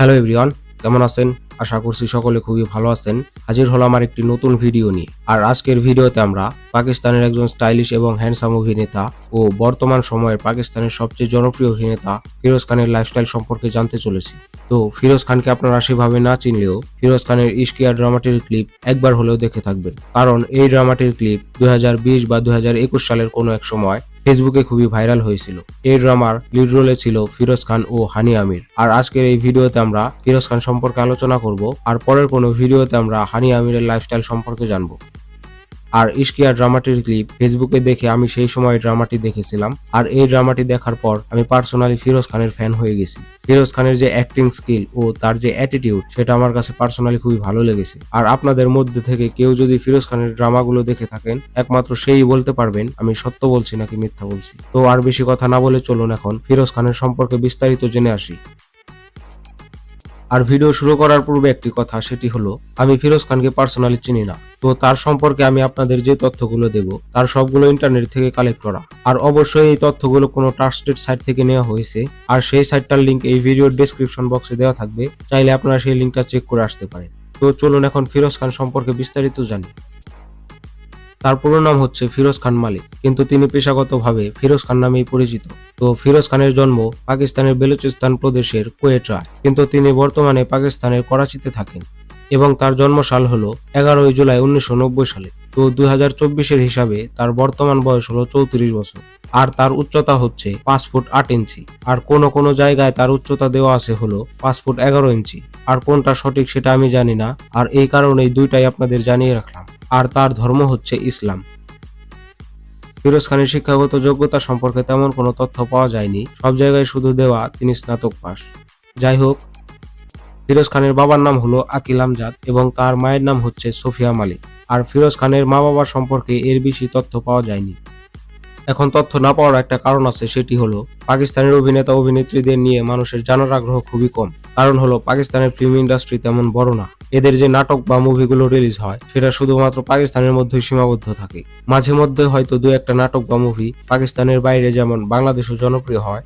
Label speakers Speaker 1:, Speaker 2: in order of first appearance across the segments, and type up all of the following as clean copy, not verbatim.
Speaker 1: Hello everyone, কেমন আছেন? আশা করছি সকলে খুবই ভালো আছেন। হাজির হলাম আমার একটি নতুন ভিডিও নিয়ে। আর আজকের ভিডিওতে আমরা পাকিস্তানের একজন স্টাইলিশ এবং হ্যান্ডসাম অভিনেতা ও বর্তমান সময়ের পাকিস্তানের সবচেয়ে জনপ্রিয় অভিনেতা ফিরোজ খানের লাইফস্টাইল সম্পর্কে জানতে চলেছি। তো ফিরোজ খানকে আপনারা সেভাবে না চিনলেও ফিরোজ খানের ইশকিয়া ড্রামাটির ক্লিপ একবার হলেও দেখে থাকবেন, কারণ এই ড্রামাটির ক্লিপ 2020 বা 2021 সালের কোনো এক সময় ফেসবুকে খুবই ভাইরাল হয়েছিল। এই ড্রামার লিড রোলে ছিল ফিরোজ খান ও হানি আমির। আর আজকের এই ভিডিওতে আমরা ফিরোজ খান সম্পর্কে আলোচনা করব, আর পরের কোনো ভিডিওতে আমরা হানি আমিরের লাইফস্টাইল সম্পর্কে জানবো। আর ইশকিয়া ড্রামাটির ক্লিপ ফেসবুকে দেখে আমি সেই সময় ড্রামাটি দেখেছিলাম, আর এই ড্রামাটি দেখার পর আমি পার্সোনালি ফিরোজ খানের ফ্যান হয়ে গেছি। ফিরোজ খানের যে অ্যাক্টিং স্কিল ও তার যে অ্যাটিটিউড, সেটা আমার কাছে পার্সোনালি খুবই ভালো লেগেছে। আর আপনাদের মধ্যে থেকে কেউ যদি ফিরোজ খানের ড্রামাগুলো দেখে থাকেন, একমাত্র সেই বলতে পারবেন আমি সত্য বলছি নাকি মিথ্যা বলছি। তো আর বেশি কথা না বলে চলুন এখন ফিরোজ খানের সম্পর্কে বিস্তারিত জেনে আসি। আর ভিডিও শুরু করার পূর্বে একটি কথা, সেটি হলো আমি ফিরোজ খানকে পার্সোনালি চিনি না। তো তার সম্পর্কে আমি আপনাদের যে তথ্যগুলো দেব তার সবগুলো ইন্টারনেট থেকে কালেক্ট করা। আর অবশ্যই এই তথ্যগুলো কোনো ট্রাস্টেড সাইট থেকে নেওয়া হয়েছে, আর সেই সাইটটার লিংক এই ভিডিওর ডেসক্রিপশন বক্সে দেওয়া থাকবে, চাইলে আপনারা সেই লিংকটা চেক করে আসতে পারেন। তো চলুন এখন ফিরোজ খান সম্পর্কে বিস্তারিত জানি। তার পুরো নাম হচ্ছে ফিরোজ খান মালিক, কিন্তু তিনি পেশাগতভাবে ফিরোজ খান নামেই পরিচিত। তো ফিরোজ খানের জন্ম পাকিস্তানের বেলুচিস্তান প্রদেশের কোয়েটায়, কিন্তু তিনি বর্তমানে পাকিস্তানের করাচিতে থাকেন এবং তার জন্মসাল হলো 11 জুলাই 1990 সালে। তো 2024-এর হিসাবে তার বর্তমান বয়স হলো 34 বছর। আর তার উচ্চতা হচ্ছে 5 ফুট 8 ইঞ্চি। আর কোনো জায়গায় তার উচ্চতা দেওয়া আছে হলো 5 ফুট 11 ইঞ্চি। আর কোনটা সঠিক সেটা আমি জানি না, আর এই কারণেই দুইটাই আপনাদের জানিয়ে রাখলাম। আর তার ধর্ম হচ্ছে ইসলাম। ফিরোজ খানের শিক্ষাগত যোগ্যতা সম্পর্কে তেমন কোনো তথ্য পাওয়া যায়নি, সব জায়গায় শুধু দেওয়া তিনি স্নাতক পাস। যাই হোক, ফিরোজ খানের বাবার নাম হলো আকিল আমজাদ এবং তার মায়ের নাম হচ্ছে সোফিয়া মালিক। আর ফিরোজ খানের মা বাবার সম্পর্কে এর বেশি তথ্য পাওয়া যায়নি। এখন তথ্য না পাওয়ার একটা কারণ আছে, সেটি হলো পাকিস্তানের অভিনেতা অভিনেত্রীদের নিয়ে মানুষের জানার আগ্রহ খুবই কম। কারণ হলো পাকিস্তানের ফিল্ম ইন্ডাস্ট্রি তেমন বড় না। এদের যে নাটক বা মুভিগুলো রিলিজ হয় সেটা শুধুমাত্র পাকিস্তানের মধ্যেই সীমাবদ্ধ থাকে। মাঝে মধ্যে হয়তো দু একটা নাটক বা মুভি পাকিস্তানের বাইরে যেমন বাংলাদেশও জনপ্রিয় হয়।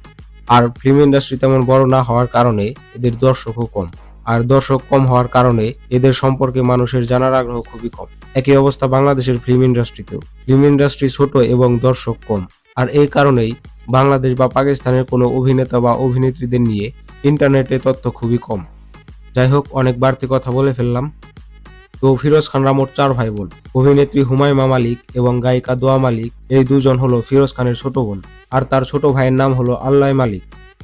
Speaker 1: আর ফিল্ম ইন্ডাস্ট্রি তেমন বড় না হওয়ার কারণে এদের দর্শকও কম। আর দর্শক কম হওয়ার কারণে এদের সম্পর্কে মানুষের জানার আগ্রহ খুবই কম। একই অবস্থা বাংলাদেশের ফিল্ম ইন্ডাস্ট্রিতেও। ফিল্ম ইন্ডাস্ট্রি ছোট এবং দর্শক কম। আর এই কারণেই বাংলাদেশ বা পাকিস্তানের কোনো অভিনেতা বা অভিনেত্রীদের নিয়ে ইন্টারনেটে তথ্য খুবই কম। যাই হোক, অনেক বাড়তি কথা বলে ফেললাম। তো ফিরোজ খানরা মোট 4 ভাই বোন। অভিনেত্রী হুমায়মা মালিক এবং গায়িকা দোয়া মালিক, এই দুজন হলো ফিরোজ খানের ছোট বোন। আর তার ছোট ভাইয়ের নাম হলো আল্লাহ মালিক।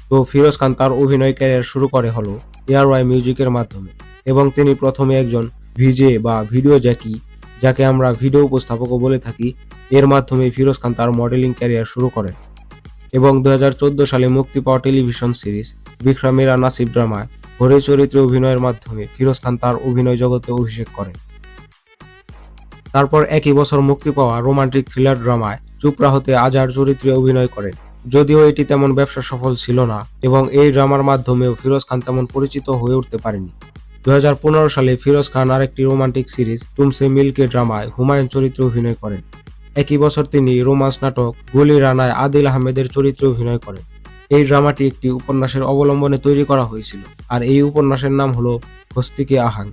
Speaker 1: তো ফিরোজ খান তার অভিনয় ক্যারিয়ার শুরু করে হলো এয়ারওয়াই মিউজিকের মাধ্যমে, এবং তিনি প্রথমে একজন ভিজে বা ভিডিও জ্যাকি, যাকে আমরা ভিডিও উপস্থাপকও বলে থাকি, এর মাধ্যমে ফিরোজ খান তার মডেলিং ক্যারিয়ার শুরু করেন। এবং 2014 সালে মুক্তি পাওয়া টেলিভিশন সিরিজ বিক্রম মেরা নাসিব ড্রামায় হরি চরিত্রে অভিনয়ের মাধ্যমে ফিরোজ খান তার অভিনয় জগতে অভিষেক করেন। তারপর একই বছর মুক্তি পাওয়া রোমান্টিক থ্রিলার ড্রামায় চুপ রাহতে আজার চরিত্রে অভিনয় করেন। যদিও এটি তেমন ব্যবসা সফল ছিল না এবং এই ড্রামার মাধ্যমেও ফিরোজ খান তেমন পরিচিত হয়ে উঠতে পারেনি। 2015 সালে ফিরোজ খান আরেকটি রোমান্টিক সিরিজ তুমসে মিলকে ড্রামায় হুমায়ুন চরিত্রে অভিনয় করেন। একই বছর তিনি রোমান্স নাটক গুলি রানায় আদিল আহমেদের চরিত্রে অভিনয় করেন। এই ড্রামাটি একটি উপন্যাসের অবলম্বনে তৈরি করা হয়েছিল, আর এই উপন্যাসের নাম হলো হস্তিকে আহাং।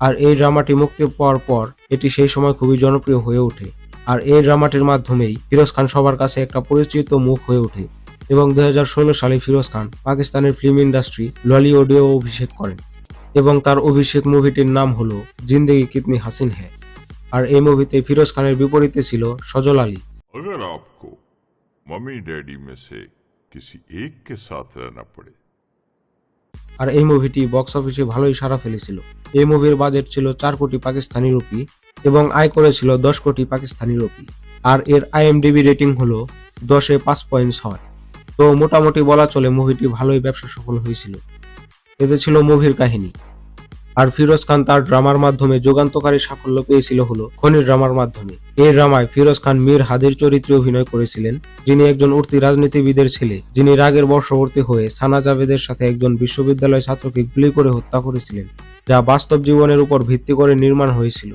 Speaker 1: আর এই ড্রামাটি মুক্তি পাওয়ার পর এটি সেই সময় খুবই জনপ্রিয় হয়ে ওঠে। আর এই ড্রামাটির মাধ্যমেই ফিরোজ খান সবার কাছে একটা পরিচিত মুখ হয়ে ওঠে। এবং 2016 সালে ফিরোজ খান পাকিস্তানের ফিল্ম ইন্ডাস্ট্রি ললিউডেও অভিষেক করেন, এবং তার অভিষেক মুভিটির নাম হলো জিন্দেগি কিতনি হাসিন হ্যায়। আর এই মুভিতে ফিরোজ খানের বিপরীতে ছিল সজল আলী।
Speaker 2: अगर आपको मम्मी डैडी में से किसी एक के साथ रहना पड़े।
Speaker 1: আর এই মুভিটি বক্স অফিসে ভালোই সাড়া ফেলেছিল। এই মুভির বাজেট ছিল 4 কোটি পাকিস্তানি রুপি এবং আয় করেছিল 10 কোটি পাকিস্তানি রুপি। আর এর IMDb রেটিং হলো 10-এ 5.6। তো মোটামুটি বলা চলে মুভিটি ভালোই ব্যবসা সফল হয়েছিল। এতে ছিল মুভির কাহিনী। আর ফিরোজ খান তার ড্রামার মাধ্যমে যুগান্তকারী সাফল্য পেয়েছিল হলো খনি ড্রামার মাধ্যমে। এই ড্রামায় ফিরোজ খান মীর হাদির চরিত্রে অভিনয় করেছিলেন, যিনি একজন উঠতি রাজনীতিবিদের ছেলে, যিনি রাগের বশবর্তী হয়ে সানা জাভেদের সাথে একজন বিশ্ববিদ্যালয় ছাত্রকে গুলি করে হত্যা করেছিলেন, যা বাস্তব জীবনের উপর ভিত্তি করে নির্মাণ হয়েছিল।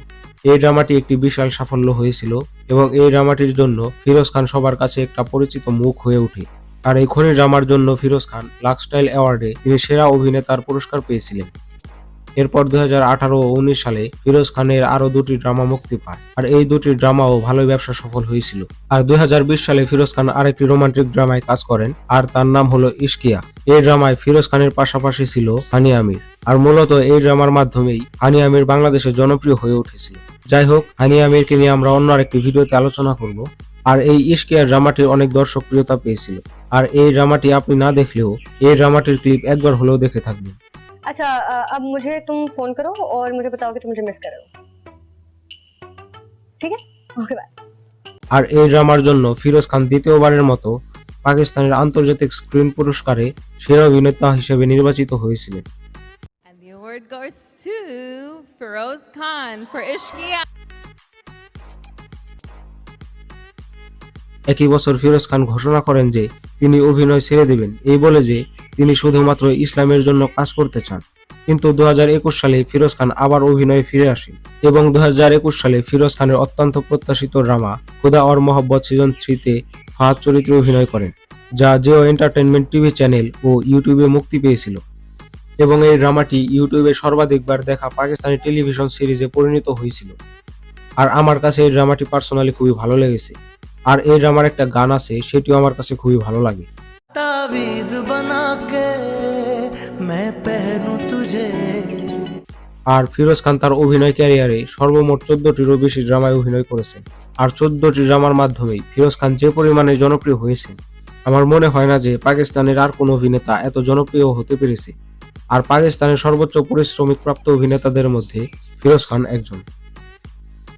Speaker 1: এই ড্রামাটি একটি বিশাল সাফল্য হয়েছিল এবং এই ড্রামাটির জন্য ফিরোজ খান সবার কাছে একটা পরিচিত মুখ হয়ে ওঠে। আর এই খনি ড্রামার জন্য ফিরোজ খান লাক্সস্টাইল অ্যাওয়ার্ডে তিনি সেরা অভিনেতার পুরস্কার পেয়েছিলেন। এরপর 2018 ও 19 সালে ফিরোজ খানের আরো দুটি ড্রামা মুক্তি পায়, আর এই দুটি ড্রামাও ভালোই ব্যবসা সফল হয়েছিল। আর 2020 সালে ফিরোজ খান আরেকটি রোমান্টিক ড্রামায় কাজ করেন, আর তার নাম হলো ইশকিয়া। এই ড্রামায় ফিরোজ খানের পাশাপাশি ছিল হানি আমির, আর মূলত এই ড্রামার মাধ্যমেই হানি আমির বাংলাদেশে জনপ্রিয় হয়ে উঠেছিল। যাই হোক, হানি আমিরকে নিয়ে আমরা অন্য আরেকটি ভিডিওতে আলোচনা করব। আর এই ইশকিয়া ড্রামাটির অনেক দর্শক প্রিয়তা পেয়েছিল, আর এই ড্রামাটি আপনি না দেখলেও এই ড্রামাটির ক্লিপ একবার হলেও দেখে থাকবেন।
Speaker 3: अच्छा अब मुझे तुम फोन करो और मुझे बताओ कि तुम मुझे मिस कर रहे हो, ठीक है? Okay bye.
Speaker 1: আর এই ড্রামার জন্য ফিরোজ খান দ্বিতীয়বারের মতো পাকিস্তানের আন্তর্জাতিক স্ক্রিন পুরস্কারে সেরা অভিনেতা হিসেবে নির্বাচিত হয়েছিলেন।
Speaker 4: And the award goes to Feroz Khan for Ishqiya.
Speaker 1: একই বছর ফিরোজ খান ঘোষণা করেন যে তিনি অভিনয় ছেড়ে দেবেন, এই বলে যে তিনি শুধুমাত্র ইসলামের জন্য কাজ করতে চান। কিন্তু 2021 সালে ফিরোজ খান আবার অভিনয়ে ফিরে আসেন এবং 2021 সালে ফিরোজ খানের অত্যন্ত প্রত্যাশিত ড্রামা খুদা और मोहब्बत সিজন 3-তে ফাহাদ চরিত্রে অভিনয় করেন, যা জিও এন্টারটেইনমেন্ট টিভি চ্যানেল ও ইউটিউবে মুক্তি পেয়েছিল। এবং এই ড্রামাটি ইউটিউবে সর্বাধিকবার দেখা পাকিস্তানি টেলিভিশন সিরিজে পরিণত হয়েছিল। আর আমার কাছে এই ড্রামাটি পার্সোনালি খুবই ভালো লেগেছে। আর এই ড্রামার একটা গান আছে, সেটিও আমার কাছে খুবই ভালো লাগে।
Speaker 5: तावीज़ बना के मैं पहनूं तुझे।
Speaker 1: আর ফিরোজ খান তার অভিনয় ক্যারিয়ারে সর্বমোট 14টিরও বেশি ড্রামায় অভিনয় করেছেন। আর 14টি ড্রামার মাধ্যমেই ফিরোজ খান যে পরিমাণে জনপ্রিয় হয়েছেন, আমার মনে হয় না যে পাকিস্তানের আর কোনো অভিনেতা এত জনপ্রিয় হতে পেরেছে। আর পাকিস্তানের সর্বোচ্চ পারিশ্রমিক প্রাপ্ত অভিনেতাদের মধ্যে ফিরোজ খান একজন।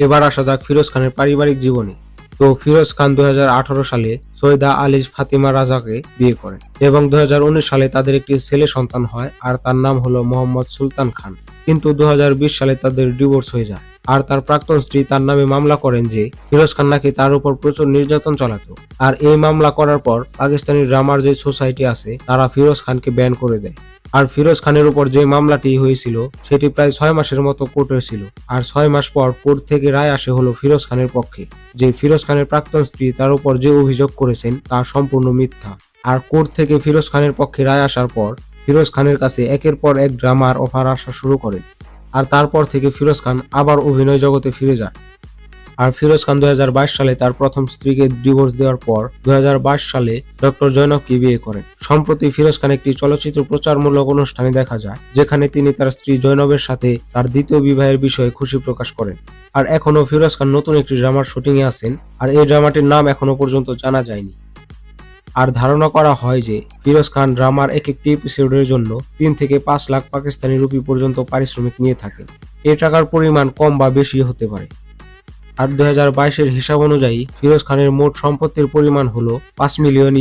Speaker 1: এবার আসা যাক ফিরোজ খানের পারিবারিক জীবনে। তো ফিরোজ খান 2018 সালে সৈয়দা আলিজ ফাতিমা রাজাকে বিয়ে করেন এবং 2019 সালে তাদের একটি ছেলে সন্তান হয়, আর তার নাম হলো মোহাম্মদ সুলতান খান। কিন্তু 2020 সালে তাদের ডিভোর্স হয়ে যায়। আর তার প্রাক্তন স্ত্রী তার নামে মামলা করেন যে ফিরোজ খান নাকি তার উপর প্রচুর নির্যাতন চালাতো। আর এই মামলা করার পর পাকিস্তানি ড্রামার যে সোসাইটি আছে তারা ফিরোজ খানকে ব্যান করে দেয়। আর ফিরোজ খানের উপর যে মামলাটি হয়েছিল সেটি প্রায় 6 মাসের মতো কোর্টে ছিল। আর 6 মাস পর কোর্ট থেকে রায় আসে হলো ফিরোজ খানের পক্ষে, যে ফিরোজ খানের প্রাক্তন স্ত্রী তার উপর যে অভিযোগ করেছেন তা সম্পূর্ণ মিথ্যা। আর কোর্ট থেকে ফিরোজ খানের পক্ষে রায় আসার পর ফিরোজ খানের কাছে একের পর এক ড্রামার অফার আসা শুরু করেন। আর তারপর থেকে ফিরোজ খান আবার অভিনয় জগতে ফিরে যায়। আর ফিরোজ খান 2022 সালে তার প্রথম স্ত্রীকে ডিভোর্স দেওয়ার পর 2022 সালে ডক্টর জৈনবকে বিয়ে করেন। সম্প্রতি ফিরোজ খান একটি চলচ্চিত্র প্রচারমূলক অনুষ্ঠানে দেখা যায়, যেখানে তিনি তার স্ত্রী জৈনবের সাথে তার দ্বিতীয় বিবাহের বিষয়ে খুশি প্রকাশ করেন। আর এখনো ফিরোজ খান নতুন একটি ড্রামার শুটিং এ আছেন, আর এই ড্রামাটির নাম এখনো পর্যন্ত জানা যায়নি। আর ধারণা করা হয় যে ফিরোজ খান ড্রামার এক একটি এপিসোডের জন্য 3 থেকে 5 লাখ পাকিস্তানি রুপি পর্যন্ত পারিশ্রমিক নিয়ে থাকেন। এই টাকার পরিমাণ কম বা বেশি হতে পারে। আর 2022 হিসাব অনুযায়ী ফিরোজ খানের মোট সম্পত্তির পরিমাণ হলো $5 মিলিয়ন,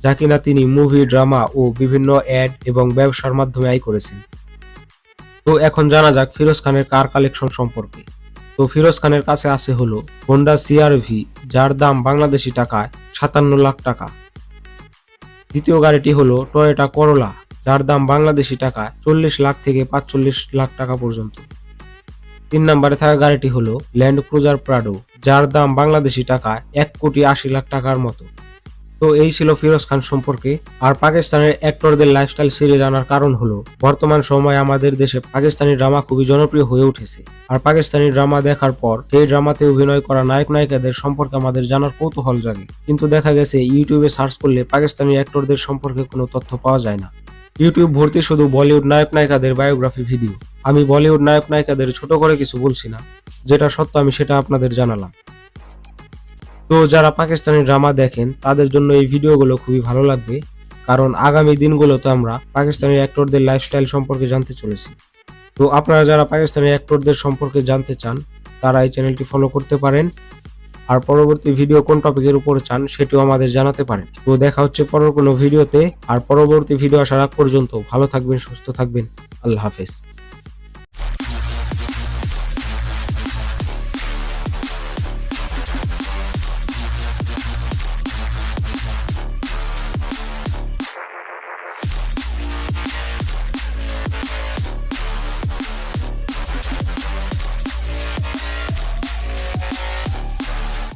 Speaker 1: যা কিনা তিনি মুভি, ড্রামা ও বিভিন্ন অ্যাড এবং ব্যবসার মাধ্যমে আয় করেছেন। তো এখন জানা যাক ফিরোজ খানের কার কালেকশন সম্পর্কে। তো ফিরোজ খানের কাছে আছে হলো হোন্ডা CR-V, যার দাম বাংলাদেশি টাকায় 57 লাখ টাকা। দ্বিতীয় গাড়িটি হলো টয়োটা করোলা, যার দাম বাংলাদেশি টাকায় 40 লাখ থেকে 45 লাখ টাকা পর্যন্ত। 3 নম্বরে থাকা গাড়িটি হলো ল্যান্ড ক্রুজার প্রাডো, যার দাম বাংলাদেশি টাকায় 1,80 লাখ টাকার মতো। তো এই ছিল ফিরোজ খান সম্পর্কে। আর পাকিস্তানের অ্যাক্টরদের লাইফস্টাইল সিরিজ আনার কারণ হলো বর্তমান সময়ে আমাদের দেশে পাকিস্তানি ড্রামা খুবই জনপ্রিয় হয়ে উঠেছে। আর পাকিস্তানি ড্রামা দেখার পর সেই ড্রামাতে অভিনয় করা নায়ক নায়িকাদের সম্পর্কে আমাদের জানার কৌতূহল জাগে, কিন্তু দেখা গেছে ইউটিউবে সার্চ করলে পাকিস্তানি অ্যাক্টরদের সম্পর্কে কোনো তথ্য পাওয়া যায় না। ইউটিউব ভর্তি শুধু বলিউড নায়ক নায়িকাদের বায়োগ্রাফি ভিডিও। আমি বলিউড নায়ক নায়িকাদের ছোট করে কিছু বলছি না, যেটা সত্য আমি সেটা আপনাদের জানালাম। তো যারা পাকিস্তানি ড্রামা দেখেন তাদের জন্য এই ভিডিওগুলো খুবই ভালো লাগবে, কারণ আগামী দিনগুলোতে আমরা পাকিস্তানি অ্যাক্টরদের লাইফস্টাইল সম্পর্কে জানতে চলেছি। তো আপনারা যারা পাকিস্তানি অ্যাক্টরদের সম্পর্কে জানতে চান তারা এই চ্যানেলটি ফলো করতে পারেন। আর পরবর্তী ভিডিও কোন টপিকের উপর চান সেটিও আমাদের জানাতে পারেন। তো দেখা হচ্ছে পরের কোনো ভিডিওতে। আর পরবর্তী ভিডিও আসার আগ পর্যন্ত ভালো থাকবেন, সুস্থ থাকবেন। আল্লাহ হাফেজ।